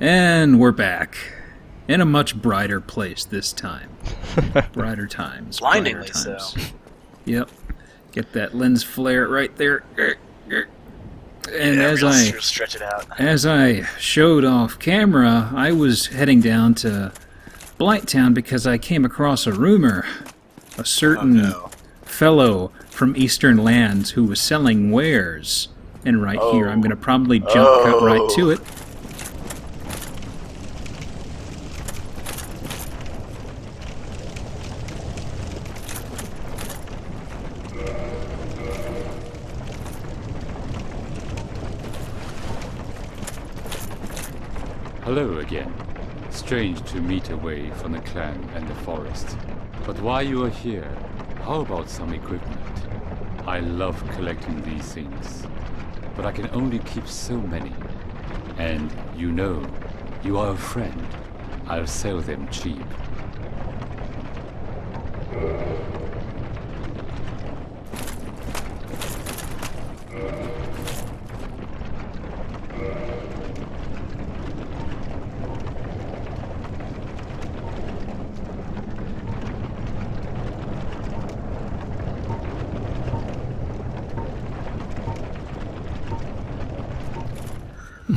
And we're back. In a much brighter place this time. Brighter times. Blindingly brighter times. so. Yep. Get that lens flare right there. And Yeah, as real I stretch it out. as I showed off camera, I was heading down to Blighttown because I came across a rumor. A certain fellow from Eastern lands who was selling wares. And right here, I'm going to probably jump cut right to it. Hello again. Strange to meet away from the clan and the forest. But while you are here, how about some equipment? I love collecting these things, but I can only keep so many. And you know, you are a friend. I'll sell them cheap.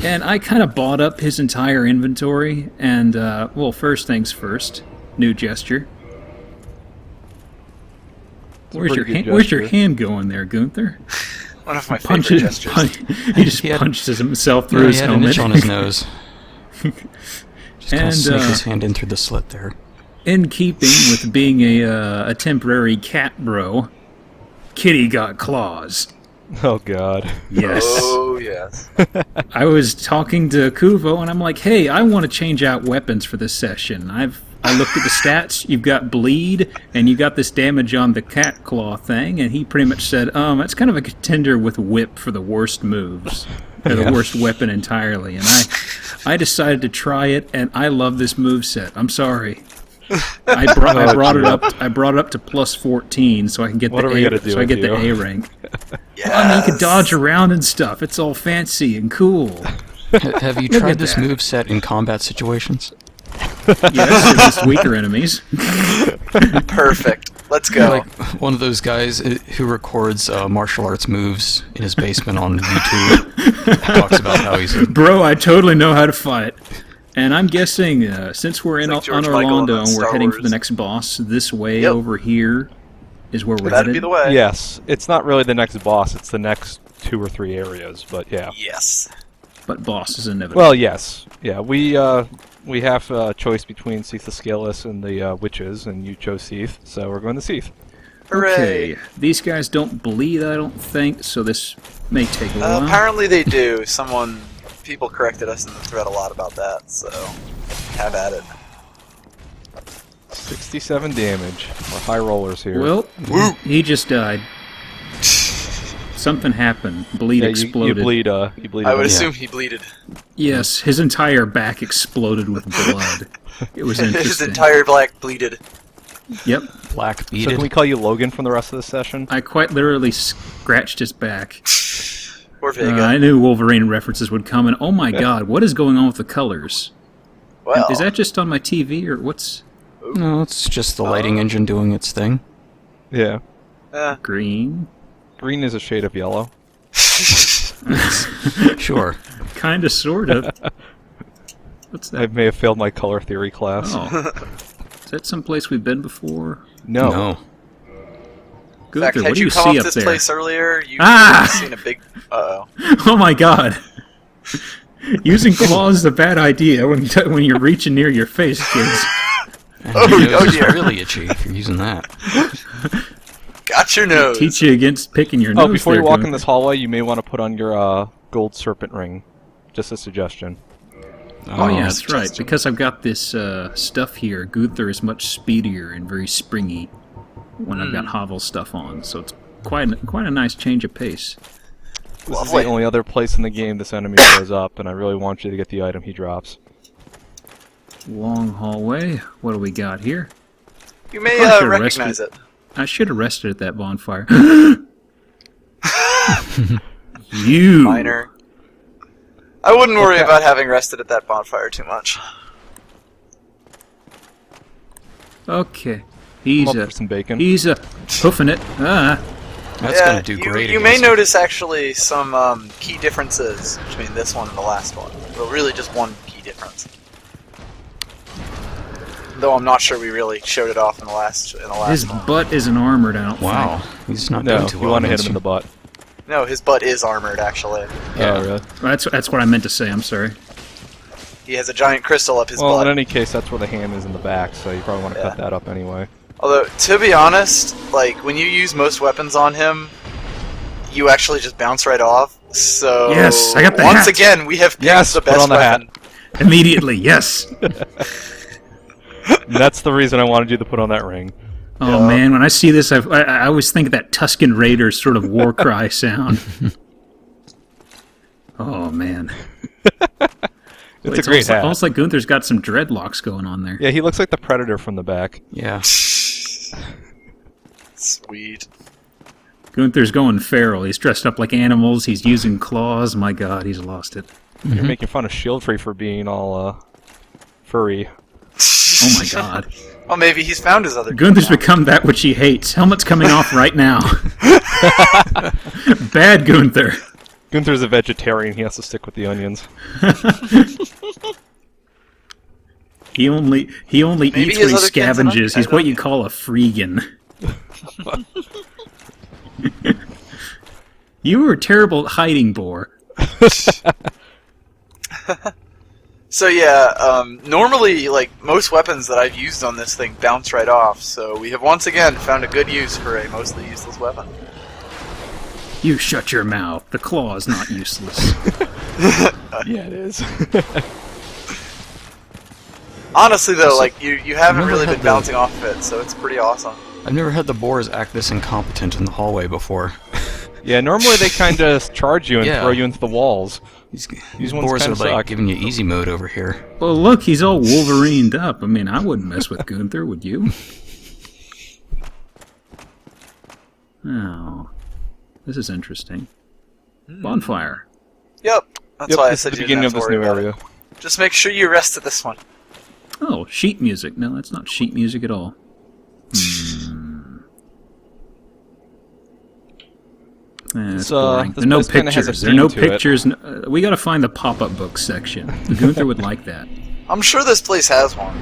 And I kind of bought up his entire inventory, and, well, first things first, new gesture. Where's your hand going there, Gunther? One of my favorite gestures. He just punches himself through his helmet. He had an itch on his nose. Just and sneak his hand in through the slit there. In keeping with being a temporary cat bro, Kitty got claws. Oh, God. Yes. Oh, yes. I was talking to Kuvo, and I'm like, hey, I want to change out weapons for this session. I looked at the stats. You've got bleed, and you got this damage on the cat claw thing, and he pretty much said, that's kind of a contender with whip for the worst moves, or the worst weapon entirely. And I decided to try it, and I love this moveset. I'm sorry. I brought it up to plus 14 so I can get the A rank. Yes. Well, I mean, you can dodge around and stuff. It's all fancy and cool. Have you tried this move set in combat situations? Yes, against weaker enemies. Perfect. Let's go. Like one of those guys who records martial arts moves in his basement on YouTube. Talks about how he's Bro, I totally know how to fight. And I'm guessing, since we're on Orlando and we're heading for the next boss, this way over here is where we're headed. That'd be the way. Yes. It's not really the next boss, it's the next 2 or 3 areas, but yeah. Yes. But boss is inevitable. Well, yes. Yeah, we have a choice between Seath the Scaleless and the Witches, and you chose Seath, so we're going to Seath. Hooray. Okay, these guys don't bleed, I don't think, so this may take a while. Apparently they do. People corrected us in the thread a lot about that, so have at it. 67 damage. We're high rollers here. Well, he just died. Something happened. Bleed exploded. You bleed I would assume he bleeded. Yes, his entire back exploded with blood. It was interesting. His entire back bleeded. Yep. black beaded. So can we call you Logan from the rest of the session? I quite literally scratched his back. Or Vega. I knew Wolverine references would come, and oh my god, what is going on with the colors? Well, Is that just on my TV, or what's... No, it's just the lighting engine doing its thing. Yeah. Green? Green is a shade of yellow. Sure. Kinda, sorta. What's I that? may have failed my color theory class. Oh. Is that someplace we've been before? No. in fact, Gunther, had what do you you come see up up this there? place earlier, you Ah! would have seen a big... Uh-oh. Oh my god. Using claws is a bad idea when you're reaching near your face, kids. And Oh, your nose oh is dear. really itchy if you're using that. Got your nose. Teach you against picking your nose. Oh, before you there, walk in Gunther. this hallway, you may want to put on your gold serpent ring. Just a suggestion. Oh yeah, that's Justin. right. Because I've got this stuff here, Gunther is much speedier and very springy when I've got Havel stuff on, so it's quite a nice change of pace. This is Lovely. the only other place in the game this enemy shows up, and I really want you to get the item he drops. Long hallway. What do we got here? You may I should've recognize it. I should have rested at that bonfire. You. Minor. I wouldn't worry about having rested at that bonfire too much. Okay. I'm up for some bacon. He's hoofing it. That's gonna do great. You may against notice actually some key differences between this one and the last one. Well, really just one key difference. Though I'm not sure we really showed it off in the last His one. butt isn't armored, I don't think. Wow, he's not No, doing too you well. want to hit against him in the butt. No, his butt is armored actually. Yeah. Oh, really? That's what I meant to say, I'm sorry. He has a giant crystal up his Well, butt. in any case, that's where the ham is in the back, so you probably want to cut that up anyway. Although, to be honest, like, when you use most weapons on him, you actually just bounce right off. So, Yes, I got the once hat. again, we have picked Yes, the put best on the weapon. Immediately, yes. And that's the reason I wanted you to put on that ring. Oh man, when I see this, I always think of that Tusken Raiders sort of war cry sound. Oh man. It's a great hat. Almost like Gunther's got some dreadlocks going on there. Yeah, he looks like the Predator from the back. Yeah. Sweet. Gunther's going feral. He's dressed up like animals. He's using claws. My God, he's lost it. You're making fun of Shieldfree for being all furry. Oh my God. Well, maybe he's found his other. Gunther's become that which he hates. Helmet's coming off right now. Bad Gunther. Gunther's a vegetarian. He has to stick with the onions. He only Maybe eats his what he other kids and scavenges. I He's don't what you know. call a freegan. You were a terrible hiding boar. So yeah, normally, like, most weapons that I've used on this thing bounce right off, so we have once again found a good use for a mostly useless weapon. You shut your mouth. The claw is not useless. Yeah, it is. Honestly, though, like, you haven't never really had been the- bouncing off of it, so it's pretty awesome. I've never had the boars act this incompetent in the hallway before. Yeah, normally they kind of charge you and Yeah. throw you into the walls. These ones boars are kinda like suck. giving you easy mode over here. Well, look, he's all Wolverined up. I mean, I wouldn't mess with Gunther, would you? Oh, this is interesting. Bonfire. Yep, that's Yep, why I this is said the you beginning didn't of have to this worry new about area. it. Just make sure you rest at this one. Oh, sheet music. No, that's not sheet music at all. That's boring. this There are no place kinda has a pictures. There are no theme to it. pictures. We gotta find the pop-up book section. Gunther would like that. I'm sure this place has one.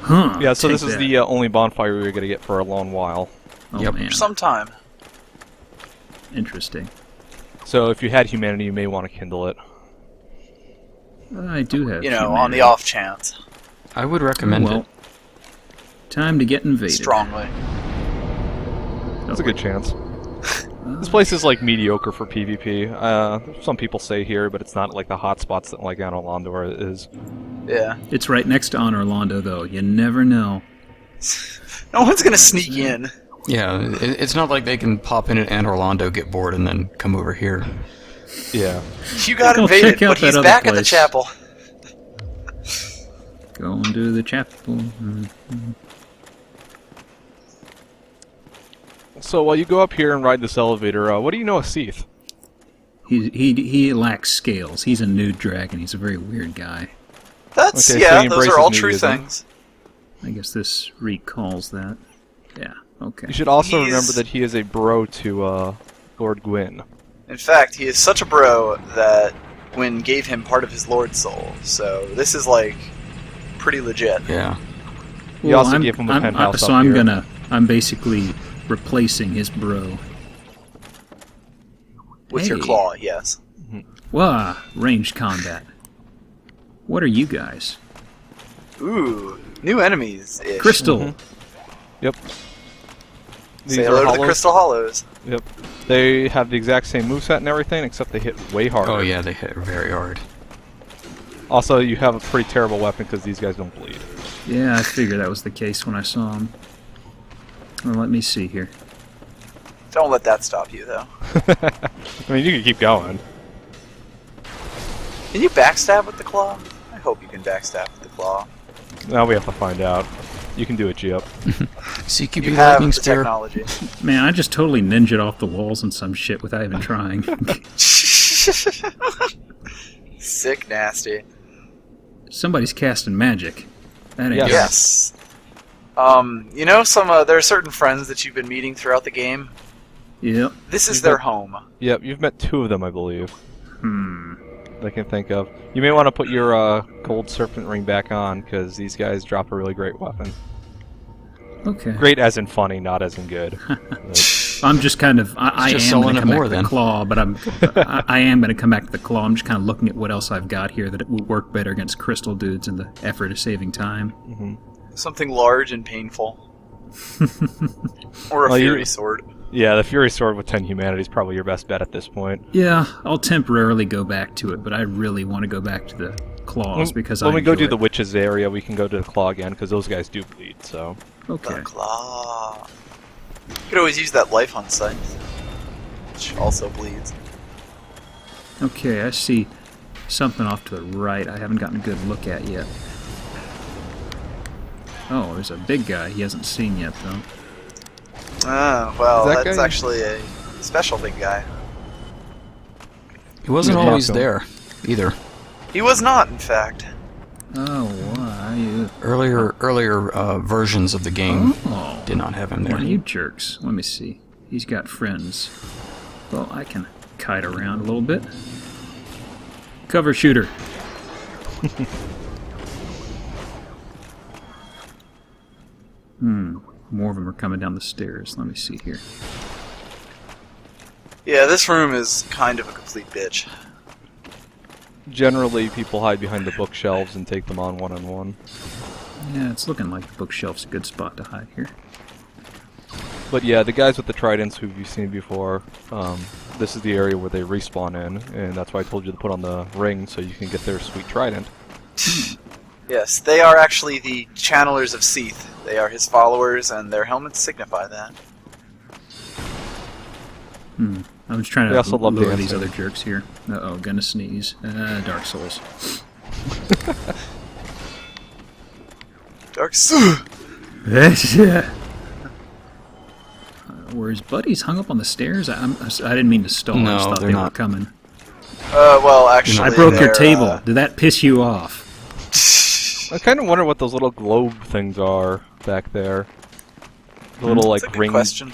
Huh. Yeah, so take this is that. the only bonfire we're going to get for a long while. Oh, Yep. man. For some time. Interesting. So if you had humanity, you may want to kindle it. I do have You know, on humanity. the off chance. I would recommend Well, it. time to get invaded. Strongly. That's a good chance. This place is like mediocre for PvP. Some people say here, but it's not like the hot spots that like Anor Londo is. Yeah. It's right next to Honor Londo, though. You never know. No one's gonna sneak in. Yeah, it's not like they can pop in at Orlando, get bored, and then come over here. Yeah. You got Go invaded, check out but he's that other back at the place. chapel. Going to the chapel. So while you go up here and ride this elevator, what do you know of Seath? He lacks scales. He's a nude dragon. He's a very weird guy. That's, Okay, so yeah, he those are embraces all true nudism. things. I guess this recalls that. Yeah, okay. You should also He's- remember that he is a bro to Lord Gwyn. In fact, he is such a bro that Gwyn gave him part of his Lord Soul. So this is, like, pretty legit. Yeah. You also gave him a penthouse So up here. I'm basically replacing his bro. With your Hey. claw, yes. Wah, ranged combat. What are you guys? Ooh, new enemies. Crystal. Yep. These Say are hello to the hollows. Crystal Hollows. Yep. They have the exact same moveset and everything, except they hit way harder. Oh yeah, they hit very hard. Also, you have a pretty terrible weapon because these guys don't bleed. Yeah, I figured that was the case when I saw him. Well, let me see here. Don't let that stop you, though. I mean, you can keep going. Can you backstab with the claw? I hope you can backstab with the claw. Now we have to find out. You can do it, Geo. CQB You have lightning the spear. technology. Man, I just totally ninja'd off the walls and some shit without even trying. Sick nasty. Somebody's casting magic. That ain't Yes. good. Yes. You know, there are certain friends that you've been meeting throughout the game. Yep. This is their home. Yep, you've met 2 of them, I believe. Hmm. I can think of. You may want to put your gold serpent ring back on, because these guys drop a really great weapon. Okay. Great as in funny, not as in good. I'm just kind of. I just am going selling to it come back more to the then. claw, but I am going to come back to the claw. I'm just kind of looking at what else I've got here that it would work better against crystal dudes in the effort of saving time. Something large and painful. Or a Well, fury sword. Yeah, the Fury Sword with 10 humanity is probably your best bet at this point. Yeah, I'll temporarily go back to it, but I really want to go back to the claws because when I we go enjoy do the it. witches area, we can go to the claw again, because those guys do bleed, so... Okay. The claw. You could always use that life hunt scythe, which also bleeds. Okay, I see something off to the right I haven't gotten a good look at yet. Oh, there's a big guy he hasn't seen yet, though. Ah, well, Is that that's guy- actually a special big guy. He wasn't Yeah, always Malcolm. there, either. He was not, in fact. Oh, why? Earlier versions of the game Oh, did not have him one there. of you jerks. Let me see. He's got friends. Well, I can kite around a little bit. Cover shooter. More of them are coming down the stairs. Let me see here. Yeah, this room is kind of a complete bitch. Generally, people hide behind the bookshelves and take them on one-on-one. Yeah, it's looking like the bookshelf's a good spot to hide here. But yeah, the guys with the tridents who you've seen before, this is the area where they respawn in, and that's why I told you to put on the ring so you can get their sweet trident. Yes, they are actually the channelers of Seath. They are his followers, and their helmets signify that. I'm just trying They to also love lure these dancing. other jerks here. Uh-oh, gonna sneeze. Dark Souls. Dark Souls. Were his buddies hung up on the stairs? I didn't mean to stall. I No, just thought they're they were not. coming. Well, actually, I broke your they're, table. Did that piss you off? I kind of wonder what those little globe things are back there. The little, That's a like, good ring... question.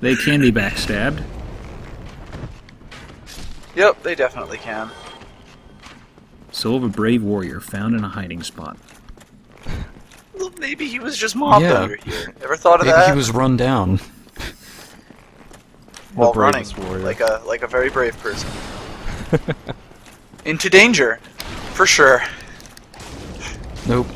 They can be backstabbed. Yep, they definitely can. Soul of a brave warrior found in a hiding spot. Well, maybe he was just mobbed Yeah. under here. Ever thought of Maybe that? he was run down. While running, bravest warrior. like a very brave person. Into danger, for sure. Nope.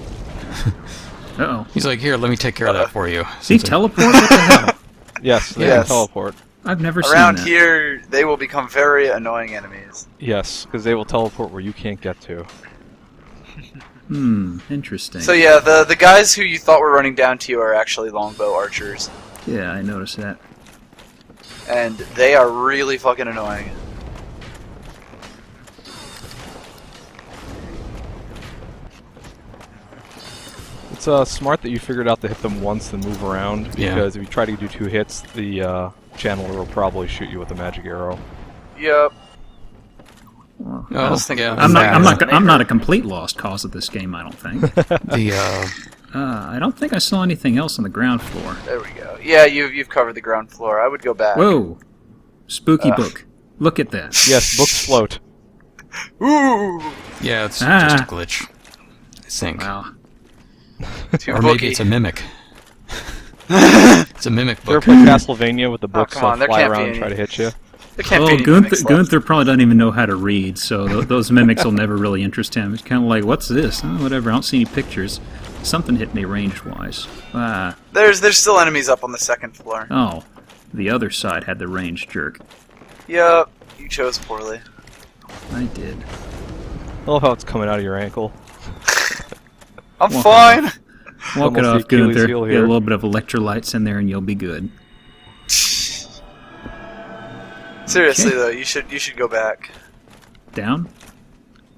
Uh-oh. He's like, here, let me take care of that for you. See, Since I- teleport? What the hell? Yes, they Yes. can teleport. I've never Around seen that. here, they will become very annoying enemies. Yes, because they will teleport where you can't get to. Interesting. So yeah, the guys who you thought were running down to you are actually longbow archers, Yeah, I noticed that. and they are really fucking annoying. It's smart that you figured out to hit them once and move around, Yeah. because if you try to do 2 hits, the channeler will probably shoot you with a magic arrow. Yep. Well, Oh, was thinking yeah. of I'm that. not a complete lost cause at this game, I don't think. The I don't think I saw anything else on the ground floor. There we go. Yeah, you've covered the ground floor. I would go back. Whoa! Spooky book. Look at that. Yes, books float. Ooh, yeah, it's Ah. just a glitch. I think. Wow. too Or booky. maybe it's a mimic. It's a mimic You ever book. play Castlevania with the books come on, there fly can't be around and any- try to hit you? There can't be Well, any mimics left. Gunther probably doesn't even know how to read, so those mimics will never really interest him. It's kind of like, what's this? Oh, whatever, I don't see any pictures. Something hit me range-wise. Ah, There's still enemies up on the second floor. oh, the other side had the range jerk. Yep, you chose poorly. I did. I love how it's coming out of your ankle. I'm Well, fine. Walk it Almost off, the Achilles Gunther. heel Get a here. little bit of electrolytes in there and you'll be good. Seriously Okay. though, you should go back. Down?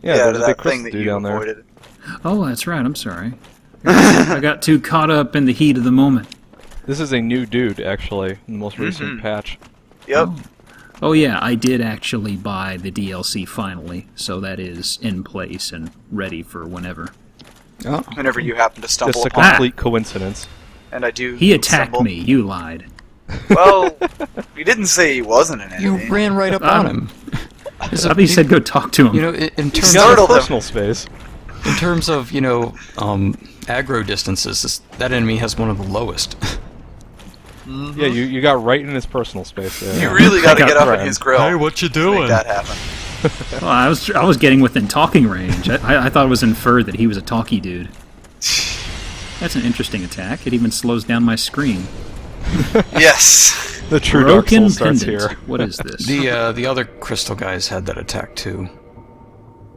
Yeah, to there's a big that crystal thing that dude you down there. avoided. Oh, that's right, I'm sorry. I got too caught up in the heat of the moment. This is a new dude, actually, in the most recent patch. Yep. Oh yeah, I did actually buy the DLC finally, so that is in place and ready for whenever. Oh. Whenever you happen to stumble Just a upon it. complete coincidence. And I do. He attacked stumble. me. You lied. Well, you didn't say he wasn't an You enemy. ran right up on him. I thought you said go talk to him. You know, in terms He's got startled him. personal space. in terms of aggro distances, that enemy has one of the lowest. Yeah, you got right in his personal space there. You really got to got get up in friend. his grill. Hey, what you to doing? make that happen. Well, I was getting within talking range. I thought it was inferred that he was a talky dude. That's an interesting attack. It even slows down my screen. Yes. The true Dark Broken Soul starts pendant. here. What is this? The other crystal guys had that attack too.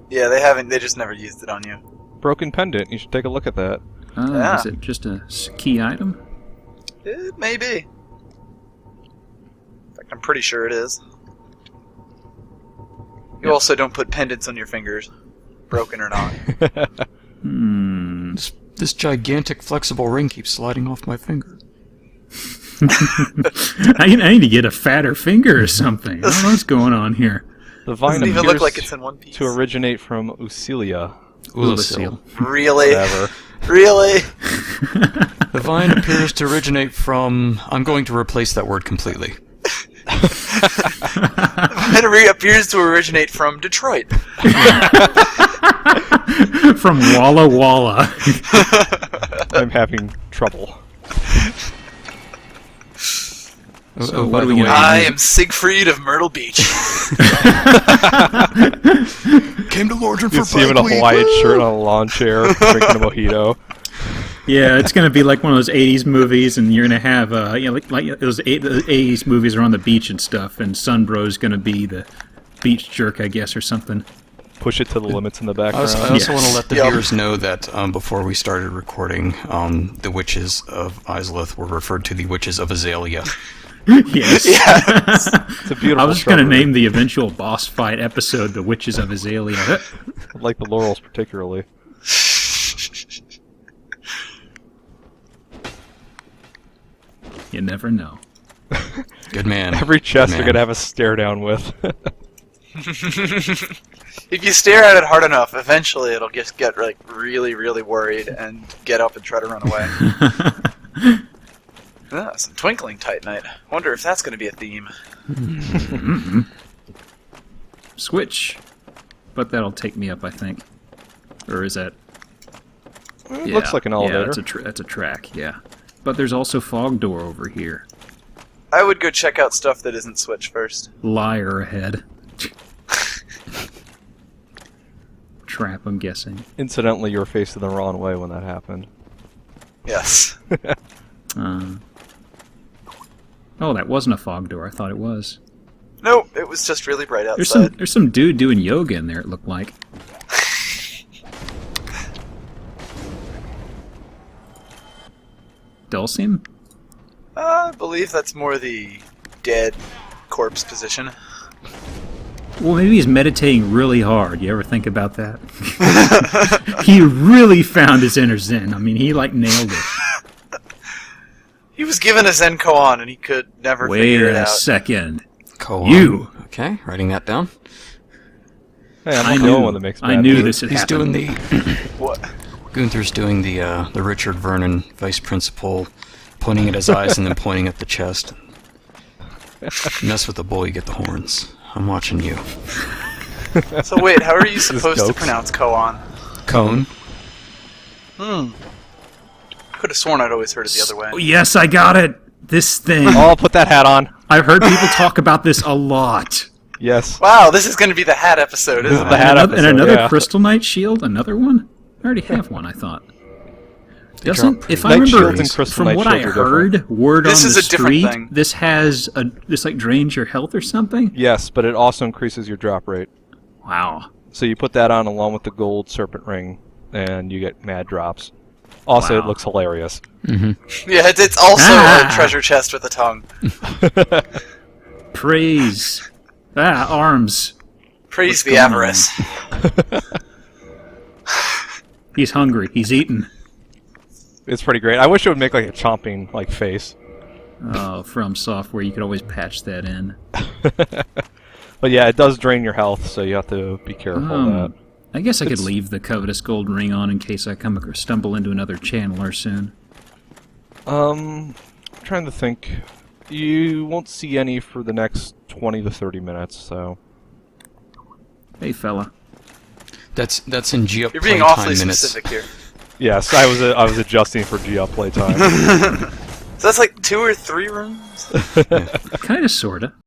Yeah, they haven't. They just never used it on you. Broken Pendant. You should take a look at that. Yeah. Is it just a key item? It may be. In fact, I'm pretty sure it is. You also don't put pendants on your fingers, broken or not. This gigantic flexible ring keeps sliding off my finger. I need to get a fatter finger or something. I don't know what's going on here. The vine Doesn't even appears look like it's in one piece. to originate from Usilia. Ulacil. Really? Whatever. Really? The vine appears to originate from... I'm going to replace that word completely. Henry appears to originate from Detroit. From Walla Walla. I'm having trouble. So by what are the we way, gonna I am Siegfried of Myrtle Beach. came to Lordran You for see him in a Bike Week. Hawaiian Woo! shirt on a lawn chair, drinking a mojito. Yeah, it's gonna be like one of those '80s movies, and you're gonna have, like those '80s movies are on the beach and stuff, and Sunbro's gonna be the beach jerk, I guess, or something. Push it to the limits in the I background. also Yes. want to let the Yep. viewers know that before we started recording, the witches of Izalith were referred to the witches of Azalea. Yes. It's a beautiful I was gonna shrubbery. name the eventual boss fight episode "The Witches of Azalea." I like the laurels particularly. You never know. Good man. Every chest Good you're man. gonna have a stare down with. If you stare at it hard enough, eventually it'll just get like really, really worried and get up and try to run away. Some twinkling titanite. Wonder if that's going to be a theme. Switch, but that'll take me up, I think. Or is that? It looks like an elevator. Yeah, that's a track. Yeah, but there's also fog door over here. I would go check out stuff that isn't Switch first. Liar ahead. Trap, I'm guessing. Incidentally, you were facing the wrong way when that happened. Yes. Oh, that wasn't a fog door. I thought it was. Nope, it was just really bright outside. There's some dude doing yoga in there. It looked like. Dulcium? I believe that's more the dead corpse position. Well, maybe he's meditating really hard. You ever think about that? He really found his inner zen. I mean, he nailed it. He was given a Zen koan and he could never Wait figure it a out. second. Koan. You. Okay, writing that down. Hey, I'm I not the knew. only one that makes I bad knew moves. this had He's happened. doing the... What? Gunther's doing the Richard Vernon vice principal, pointing at his eyes and then pointing at the chest. Mess with the bull, you get the horns. I'm watching you. So wait, how are you supposed to jokes. pronounce koan? Cone. Could have sworn I'd always heard it the other way. Oh, yes, I got it. This thing. Oh, put that hat on. I've heard people talk about this a lot. Yes. Wow, this is going to be the hat episode, isn't The it? hat and another episode, yeah. Crystal Knight shield. Another one. I already have one. I thought. Doesn't drop if I Knight remember shields and Crystal from Knight what I shields are different. heard, word This on is the a different street, thing. this has this drains your health or something. Yes, but it also increases your drop rate. Wow. So you put that on along with the gold serpent ring, and you get mad drops. Also, Wow. it looks hilarious. Yeah, it's also Ah. a treasure chest with a tongue. Praise. Arms. Praise the going on? avarice. He's hungry. He's eating. It's pretty great. I wish it would make like a chomping like face. Oh, from software, you could always patch that in. But yeah, it does drain your health, so you have to be careful of that. I guess I could leave the Covetous Gold Ring on in case I stumble into another channeler soon. I'm trying to think. You won't see any for the next 20 to 30 minutes, so... Hey, fella. That's in G-Up You're being playtime awfully minutes. specific here. Yes, I was adjusting for G-Up playtime. So that's like 2 or 3 rooms? Kinda, sorta.